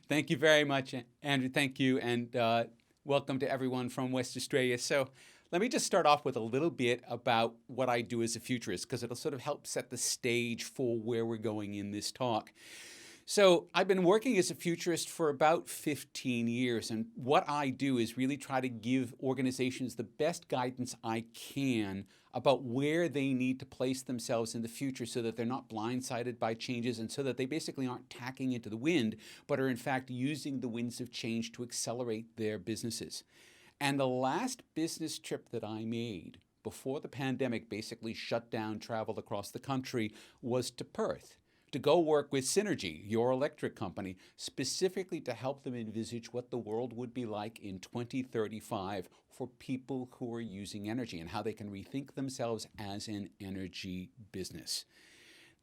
Thank you very much, Andrew. Thank you, and welcome to everyone from West Australia. So let me just start off with a little bit about what I do as a futurist, because it'll sort of help set the stage for where we're going in this talk. So I've been working as a futurist for about 15 years, and what I do is really try to give organizations the best guidance I can about where they need to place themselves in the future so that they're not blindsided by changes and so that they basically aren't tacking into the wind, but are in fact using the winds of change to accelerate their businesses. And the last business trip that I made before the pandemic basically shut down travel across the country was to Perth, to go work with Synergy, your electric company, specifically to help them envisage what the world would be like in 2035 for people who are using energy and how they can rethink themselves as an energy business.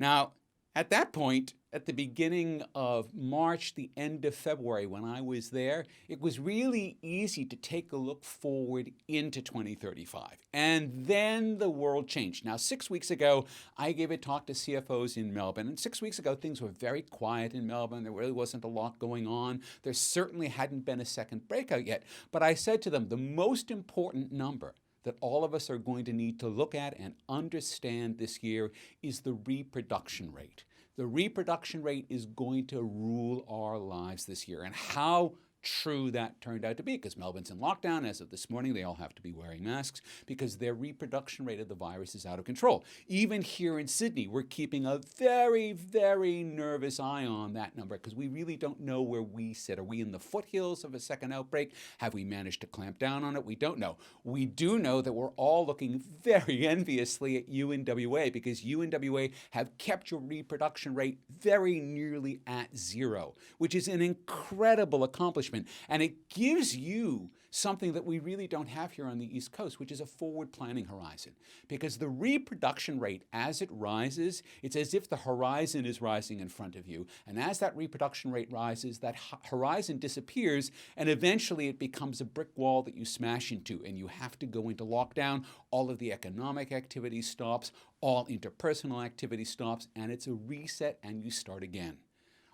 Now, at that point, at the beginning of March, the end of February, when I was there, it was really easy to take a look forward into 2035. And then the world changed. Now, 6 weeks ago, I gave a talk to CFOs in Melbourne. And 6 weeks ago, things were very quiet in Melbourne. There really wasn't a lot going on. There certainly hadn't been a second breakout yet. But I said to them, the most important number that all of us are going to need to look at and understand this year is the reproduction rate. The reproduction rate is going to rule our lives this year, and how true that turned out to be, because Melbourne's in lockdown. As of this morning, they all have to be wearing masks because their reproduction rate of the virus is out of control. Even here in Sydney, we're keeping a very, very nervous eye on that number because we really don't know where we sit. Are we in the foothills of a second outbreak? Have we managed to clamp down on it? We don't know. We do know that we're all looking very enviously at UNWA because UNWA have kept your reproduction rate very nearly at zero, which is an incredible accomplishment. And it gives you something that we really don't have here on the East Coast, which is a forward planning horizon. Because the reproduction rate, as it rises, it's as if the horizon is rising in front of you. And as that reproduction rate rises, that horizon disappears, and eventually it becomes a brick wall that you smash into, and you have to go into lockdown. All of the economic activity stops, all interpersonal activity stops, and it's a reset, and you start again.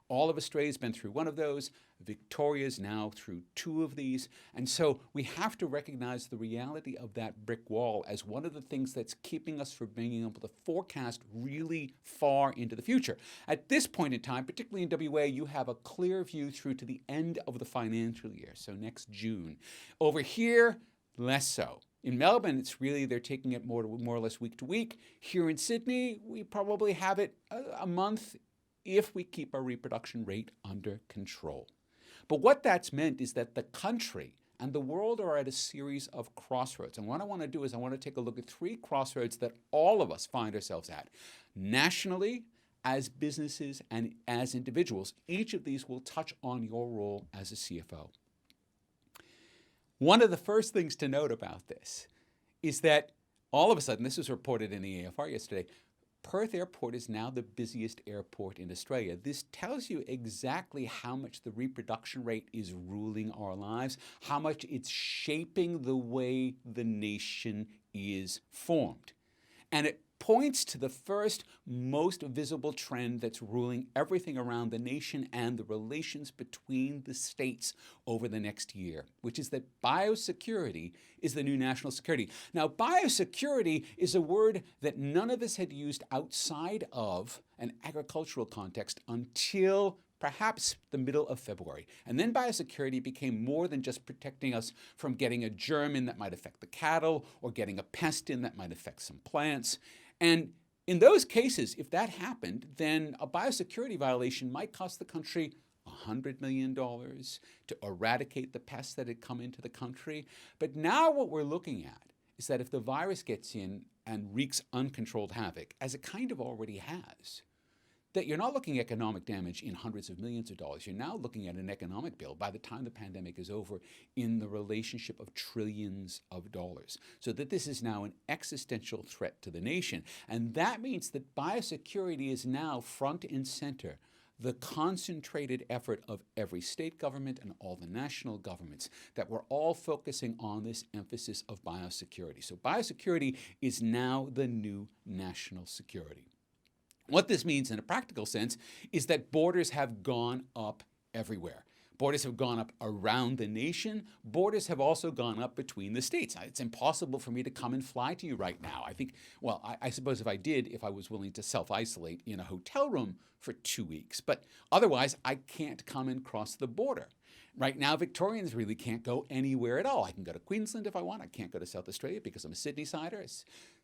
All of Australia's been through one of those. Victoria's now through two of these. And so we have to recognize the reality of that brick wall as one of the things that's keeping us from being able to forecast really far into the future. At this point in time, particularly in WA, you have a clear view through to the end of the financial year, so next June. Over here, less so. In Melbourne, it's really, they're taking it more or less week to week. Here in Sydney, we probably have it a month if we keep our reproduction rate under control. But what that's meant is that the country and the world are at a series of crossroads. And what I want to do is I want to take a look at three crossroads that all of us find ourselves at. Nationally, as businesses, and as individuals. Each of these will touch on your role as a CFO. One of the first things to note about this is that all of a sudden, this was reported in the AFR yesterday, Perth Airport is now the busiest airport in Australia. This tells you exactly how much the reproduction rate is ruling our lives, how much it's shaping the way the nation is formed. And it points to the first most visible trend that's ruling everything around the nation and the relations between the states over the next year, which is that biosecurity is the new national security. Now, biosecurity is a word that none of us had used outside of an agricultural context until perhaps the middle of February. And then biosecurity became more than just protecting us from getting a germ in that might affect the cattle or getting a pest in that might affect some plants. And in those cases, if that happened, then a biosecurity violation might cost the country $100 million to eradicate the pests that had come into the country. But now what we're looking at is that if the virus gets in and wreaks uncontrolled havoc, as it kind of already has, that you're not looking at economic damage in hundreds of millions of dollars. You're now looking at an economic bill by the time the pandemic is over in the relationship of trillions of dollars. So that this is now an existential threat to the nation. And that means that biosecurity is now front and center, the concentrated effort of every state government and all the national governments, that we're all focusing on this emphasis of biosecurity. So biosecurity is now the new national security. What this means in a practical sense is that borders have gone up everywhere. Borders have gone up around the nation. Borders have also gone up between the states. It's impossible for me to come and fly to you right now. I think, well, I suppose if I did, if I was willing to self-isolate in a hotel room for 2 weeks. But otherwise, I can't come and cross the border. Right now, Victorians really can't go anywhere at all. I can go to Queensland if I want. I can't go to South Australia because I'm a Sydney-sider.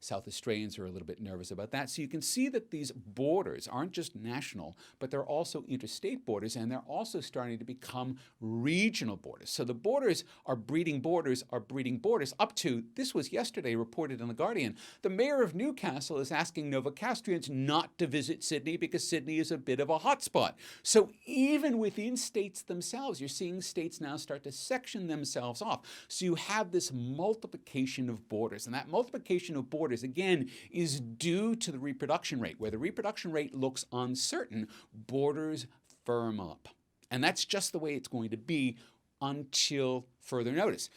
South Australians are a little bit nervous about that. So you can see that these borders aren't just national, but they're also interstate borders, and they're also starting to become regional borders. So the borders are breeding borders up to, this was yesterday reported in The Guardian, the mayor of Newcastle is asking Novocastrians not to visit Sydney because Sydney is a bit of a hotspot. So even within states themselves, you're seeing states now start to section themselves off. So you have this multiplication of borders, and that multiplication of borders, again, is due to the reproduction rate. Where the reproduction rate looks uncertain, borders firm up. And that's just the way it's going to be until further notice.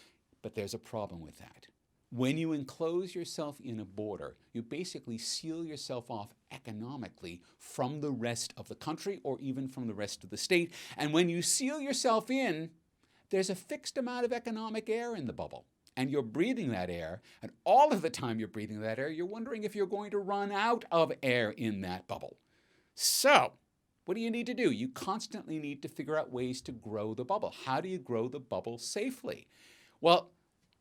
But there's a problem with that. When you enclose yourself in a border, you basically seal yourself off economically from the rest of the country or even from the rest of the state. And when you seal yourself in, there's a fixed amount of economic air in the bubble. And you're breathing that air, and all of the time you're breathing that air, you're wondering if you're going to run out of air in that bubble. So, what do you need to do? You constantly need to figure out ways to grow the bubble. How do you grow the bubble safely? Well,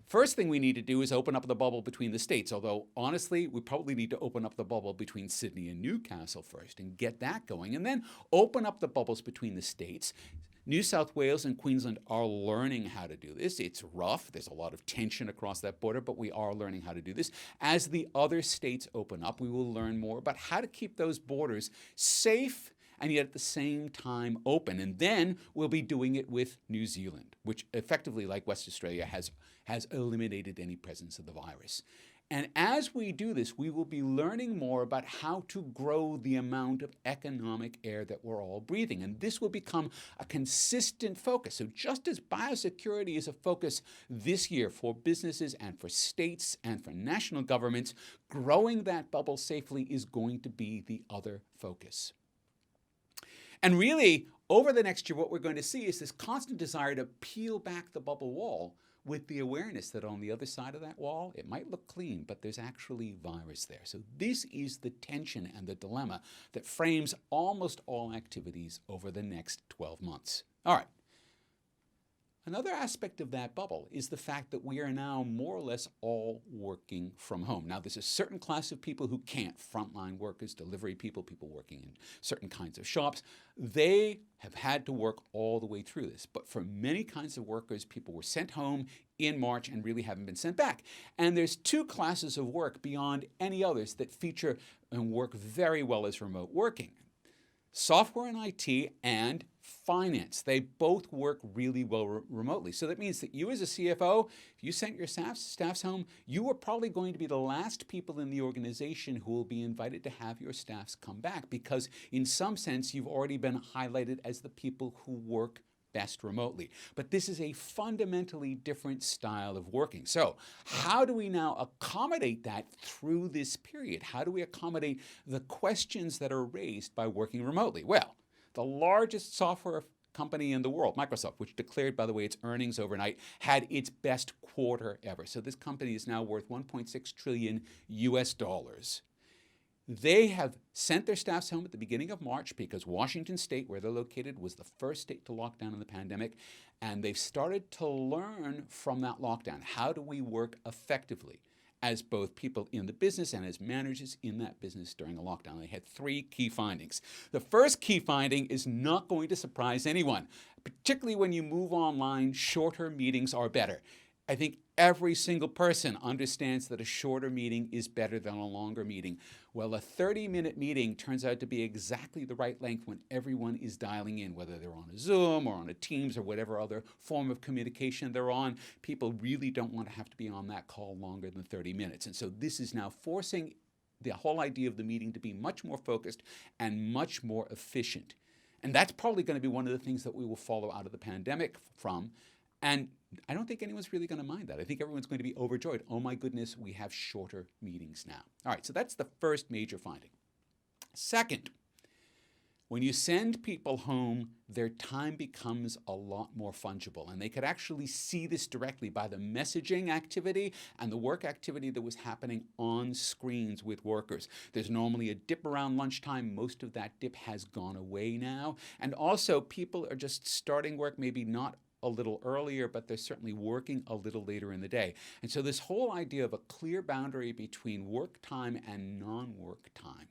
first thing we need to do is open up the bubble between the states, although honestly, we probably need to open up the bubble between Sydney and Newcastle first and get that going, and then open up the bubbles between the states. New South Wales and Queensland are learning how to do this. It's rough. There's a lot of tension across that border, but we are learning how to do this. As the other states open up, we will learn more about how to keep those borders safe and yet at the same time open. And then we'll be doing it with New Zealand, which effectively, like Western Australia, has eliminated any presence of the virus. And as we do this, we will be learning more about how to grow the amount of economic air that we're all breathing. And this will become a consistent focus. So just as biosecurity is a focus this year for businesses and for states and for national governments, growing that bubble safely is going to be the other focus. And really, over the next year, what we're going to see is this constant desire to peel back the bubble wall with the awareness that on the other side of that wall, it might look clean, but there's actually virus there. So this is the tension and the dilemma that frames almost all activities over the next 12 months. All right. Another aspect of that bubble is the fact that we are now more or less all working from home. Now, there's a certain class of people who can't, frontline workers, delivery people, people working in certain kinds of shops. They have had to work all the way through this. But for many kinds of workers, people were sent home in March and really haven't been sent back. And there's two classes of work beyond any others that feature and work very well as remote working. Software and IT and finance. They both work really well remotely. So that means that you as a CFO, if you sent your staffs home, you are probably going to be the last people in the organization who will be invited to have your staffs come back because in some sense you've already been highlighted as the people who work best remotely. But this is a fundamentally different style of working. So how do we now accommodate that through this period? How do we accommodate the questions that are raised by working remotely? Well, the largest software company in the world, Microsoft, which declared, by the way, its earnings overnight, had its best quarter ever. So this company is now worth $1.6 trillion US. They have sent their staffs home at the beginning of March because Washington State, where they're located, was the first state to lock down in the pandemic. And they've started to learn from that lockdown. How do we work effectively as both people in the business and as managers in that business during a lockdown? They had three key findings. The first key finding is not going to surprise anyone. Particularly when you move online, shorter meetings are better. I think every single person understands that a shorter meeting is better than a longer meeting. Well, a 30-minute meeting turns out to be exactly the right length when everyone is dialing in, whether they're on a Zoom or on a Teams or whatever other form of communication they're on. People really don't want to have to be on that call longer than 30 minutes. And so this is now forcing the whole idea of the meeting to be much more focused and much more efficient. And that's probably going to be one of the things that we will follow out of the pandemic from. And I don't think anyone's really going to mind that. I think everyone's going to be overjoyed. Oh my goodness, we have shorter meetings now. All right, so that's the first major finding. Second, When you send people home, their time becomes a lot more fungible. And they could actually see this directly by the messaging activity and the work activity that was happening on screens with workers. There's normally a dip around lunchtime. Most of that dip has gone away now. And also, people are just starting work maybe not a little earlier, but they're certainly working a little later in the day. And so this whole idea of a clear boundary between work time and non-work time,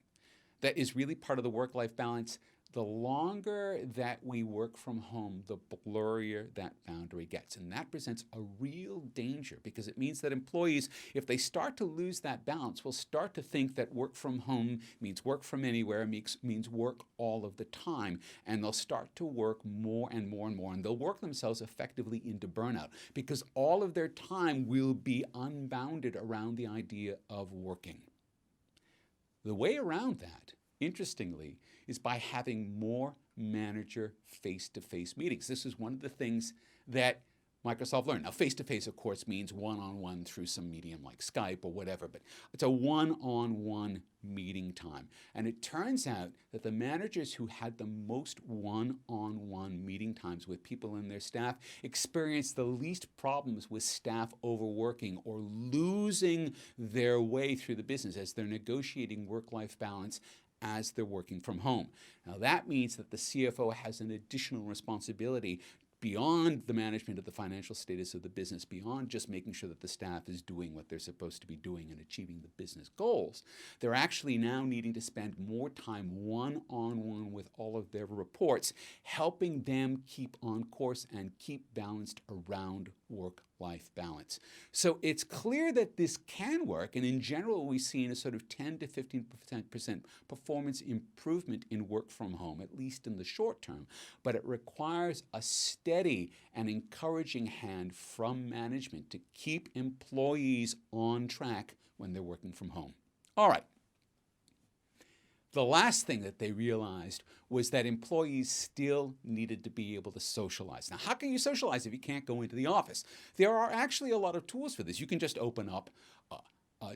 that is really part of the work-life balance. The longer that we work from home, the blurrier that boundary gets. And that presents a real danger because it means that employees, if they start to lose that balance, will start to think that work from home means work from anywhere, means work all of the time. And they'll start to work more and more and more. And they'll work themselves effectively into burnout because all of their time will be unbounded around the idea of working. The way around that, interestingly, is by having more manager face-to-face meetings. This is one of the things that Microsoft learned. Now, face-to-face, of course, means one-on-one through some medium like Skype or whatever, but it's a one-on-one meeting time. And it turns out that the managers who had the most one-on-one meeting times with people in their staff experienced the least problems with staff overworking or losing their way through the business as they're negotiating work-life balance as they're working from home. Now, that means that the CFO has an additional responsibility beyond the management of the financial status of the business, beyond just making sure that the staff is doing what they're supposed to be doing and achieving the business goals. They're actually now needing to spend more time one-on-one with all of their reports, helping them keep on course and keep balanced around work-life balance. So it's clear that this can work, and in general we've seen a sort of 10 to 15% performance improvement in work from home, at least in the short term, but it requires a steady and encouraging hand from management to keep employees on track when they're working from home. All right. The last thing that they realized was that employees still needed to be able to socialize. Now, how can you socialize if you can't go into the office? There are actually a lot of tools for this. You can just open up a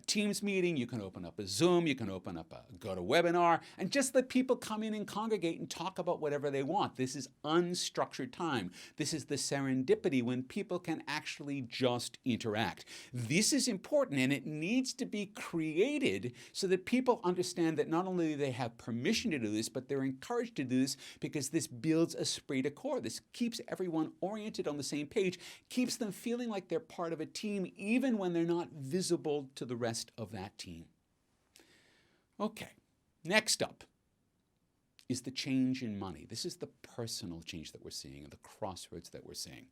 Teams meeting, you can open up a Zoom, you can open up a GoToWebinar, and just let people come in and congregate and talk about whatever they want. This is unstructured time. This is the serendipity when people can actually just interact. This is important, and it needs to be created so that people understand that not only do they have permission to do this, but they're encouraged to do this because this builds esprit de corps. This keeps everyone oriented on the same page, keeps them feeling like they're part of a team even when they're not visible to the rest of that team. Okay, next up is the change in money. This is the personal change that we're seeing and the crossroads that we're seeing.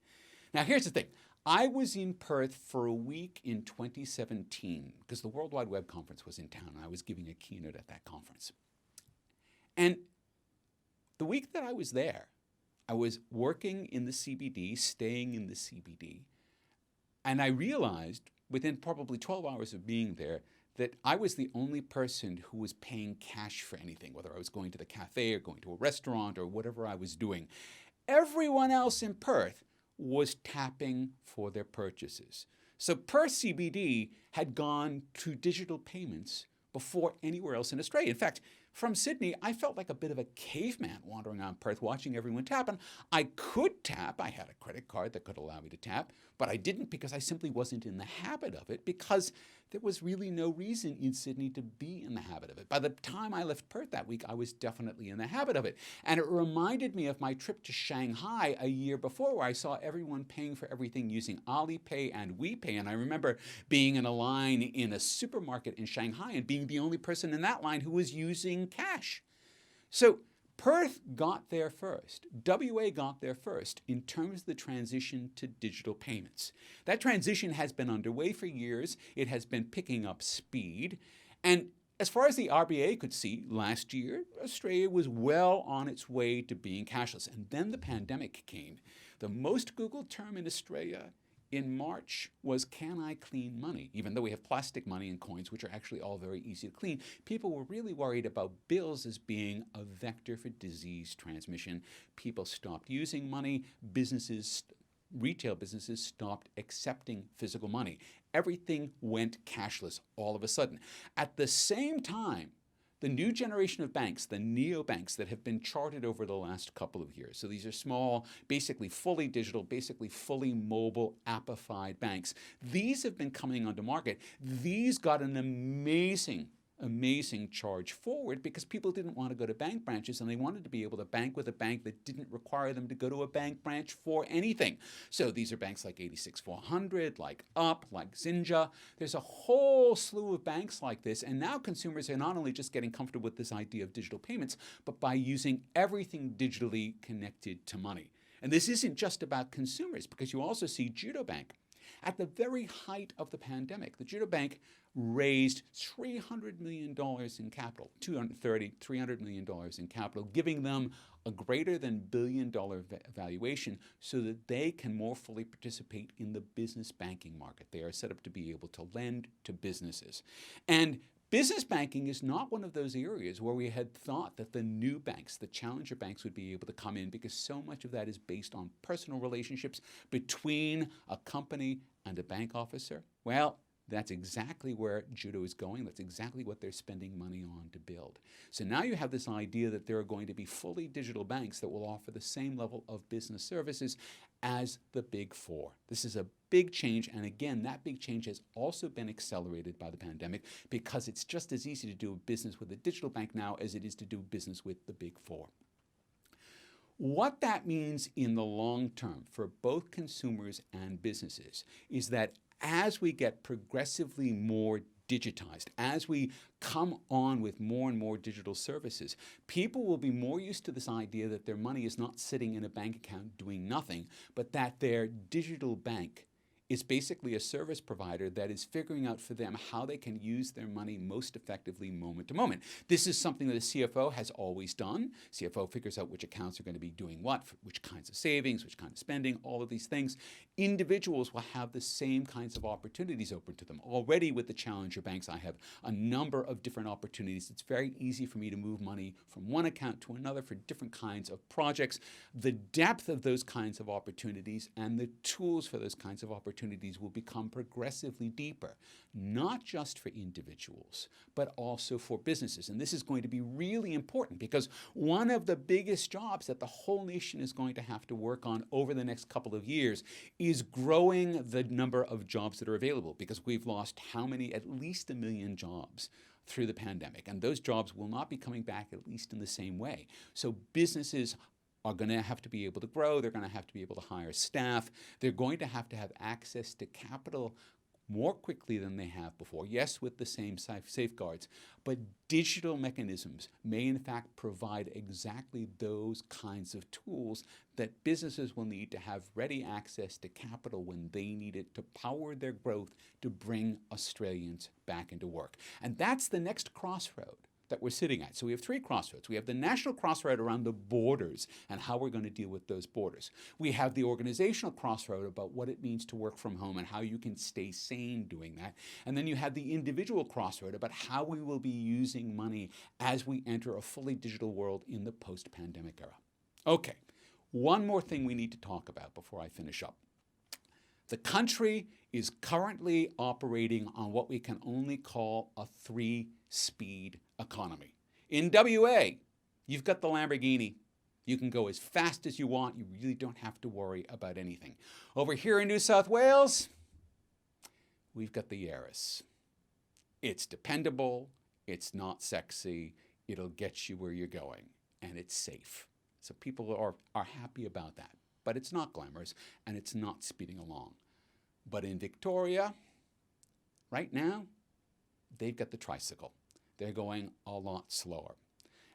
Now, here's the thing. I was in Perth for a week in 2017 because the World Wide Web Conference was in town, and I was giving a keynote at that conference. And the week that I was there, I was working in the CBD, staying in the CBD, and I realized within probably 12 hours of being there that I was the only person who was paying cash for anything, whether I was going to the cafe or going to a restaurant or whatever I was doing. Everyone else in Perth was tapping for their purchases. So Perth CBD had gone to digital payments before anywhere else in Australia. In fact, from Sydney, I felt like a bit of a caveman wandering around Perth watching everyone tap. And I could tap. I had a credit card that could allow me to tap, but I didn't because I simply wasn't in the habit of it because there was really no reason in Sydney to be in the habit of it. By the time I left Perth that week, I was definitely in the habit of it. And it reminded me of my trip to Shanghai a year before where I saw everyone paying for everything using Alipay and WePay. And I remember being in a line in a supermarket in Shanghai and being the only person in that line who was using cash. So Perth got there first. WA got there first in terms of the transition to digital payments. That transition has been underway for years. It has been picking up speed. And as far as the RBA could see, last year, Australia was well on its way to being cashless. And then the pandemic came. The most Googled term in Australia in March was, can I clean money? Even though we have plastic money and coins, which are actually all very easy to clean, people were really worried about bills as being a vector for disease transmission. People stopped using money. Retail businesses stopped accepting physical money. Everything went cashless all of a sudden. At the same time, the new generation of banks, the neobanks that have been charted over the last couple of years. So these are small, basically fully digital, basically fully mobile, appified banks. These have been coming onto market. These got an amazing charge forward because people didn't want to go to bank branches and they wanted to be able to bank with a bank that didn't require them to go to a bank branch for anything. So these are banks like 86400, like Up, like Zinja. There's a whole slew of banks like this, and now consumers are not only just getting comfortable with this idea of digital payments, but by using everything digitally connected to money. And this isn't just about consumers, because you also see Judo Bank. At the very height of the pandemic, the Judo Bank raised $300 million in capital, $300 million in capital, giving them a greater than $1 billion valuation so that they can more fully participate in the business banking market. They are set up to be able to lend to businesses. And business banking is not one of those areas where we had thought that the new banks, the challenger banks, would be able to come in, because so much of that is based on personal relationships between a company and a bank officer. Well, that's exactly where Judo is going. That's exactly what they're spending money on to build. So now you have this idea that there are going to be fully digital banks that will offer the same level of business services as the Big Four. This is a big change, and again, that big change has also been accelerated by the pandemic, because it's just as easy to do business with a digital bank now as it is to do business with the Big Four. What that means in the long term for both consumers and businesses is that as we get progressively more digitized, as we come on with more and more digital services, people will be more used to this idea that their money is not sitting in a bank account doing nothing, but that their digital bank is basically a service provider that is figuring out for them how they can use their money most effectively moment to moment. This is something that a CFO has always done. CFO figures out which accounts are going to be doing what, which kinds of savings, which kind of spending, all of these things. Individuals will have the same kinds of opportunities open to them. Already with the challenger banks, I have a number of different opportunities. It's very easy for me to move money from one account to another for different kinds of projects. The depth of those kinds of opportunities and the tools for those kinds of opportunities will become progressively deeper, not just for individuals, but also for businesses. And this is going to be really important, because one of the biggest jobs that the whole nation is going to have to work on over the next couple of years is growing the number of jobs that are available, because we've lost how many? At least 1 million jobs through the pandemic. And those jobs will not be coming back, at least in the same way. So businesses are going to have to be able to grow. They're going to have to be able to hire staff. They're going to have access to capital more quickly than they have before. Yes, with the same safeguards, but digital mechanisms may in fact provide exactly those kinds of tools that businesses will need to have ready access to capital when they need it to power their growth, to bring Australians back into work. And that's the next crossroad that we're sitting at. So we have 3 crossroads. We have the national crossroad around the borders and how we're going to deal with those borders. We have the organizational crossroad about what it means to work from home and how you can stay sane doing that. And then you have the individual crossroad about how we will be using money as we enter a fully digital world in the post-pandemic era. Okay, one more thing we need to talk about before I finish up. The country is currently operating on what we can only call a 3-speed economy. In WA, you've got the Lamborghini. You can go as fast as you want. You really don't have to worry about anything. Over here in New South Wales, we've got the Yaris. It's dependable. It's not sexy. It'll get you where you're going. And it's safe. So people are happy about that. But it's not glamorous, and it's not speeding along. But in Victoria, right now, they've got the tricycle. They're going a lot slower.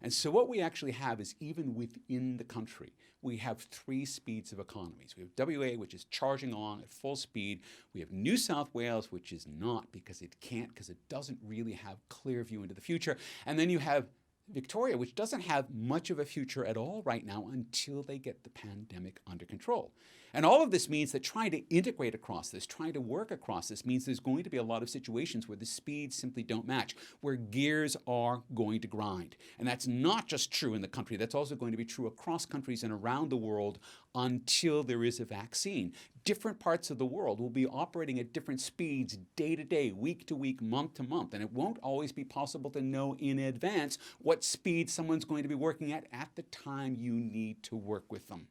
And so what we actually have is, even within the country, we have 3 speeds of economies. We have WA, which is charging on at full speed. We have New South Wales, which is not, because it can't, because it doesn't really have clear view into the future. And then you have Victoria, which doesn't have much of a future at all right now until they get the pandemic under control. And all of this means that trying to integrate across this, trying to work across this, means there's going to be a lot of situations where the speeds simply don't match, where gears are going to grind. And that's not just true in the country, that's also going to be true across countries and around the world until there is a vaccine. Different parts of the world will be operating at different speeds day to day, week to week, month to month, and it won't always be possible to know in advance what speed someone's going to be working at the time you need to work with them.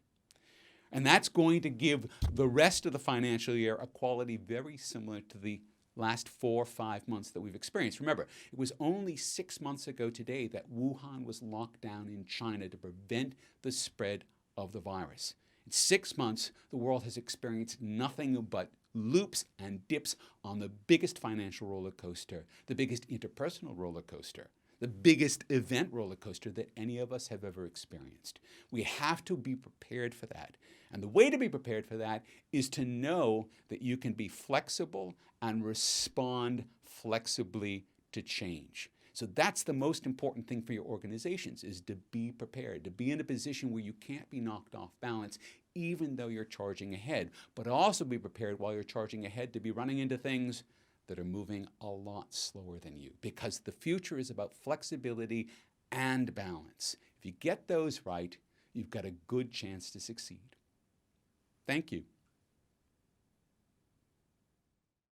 And that's going to give the rest of the financial year a quality very similar to the last 4 or 5 months that we've experienced. Remember, it was only 6 months ago today that Wuhan was locked down in China to prevent the spread of the virus. In 6 months, the world has experienced nothing but loops and dips on the biggest financial roller coaster, the biggest interpersonal roller coaster, the biggest event roller coaster that any of us have ever experienced. We have to be prepared for that. And the way to be prepared for that is to know that you can be flexible and respond flexibly to change. So that's the most important thing for your organizations, is to be prepared, to be in a position where you can't be knocked off balance even though you're charging ahead, but also be prepared while you're charging ahead to be running into things that are moving a lot slower than you, because the future is about flexibility and balance. If you get those right, you've got a good chance to succeed. Thank you.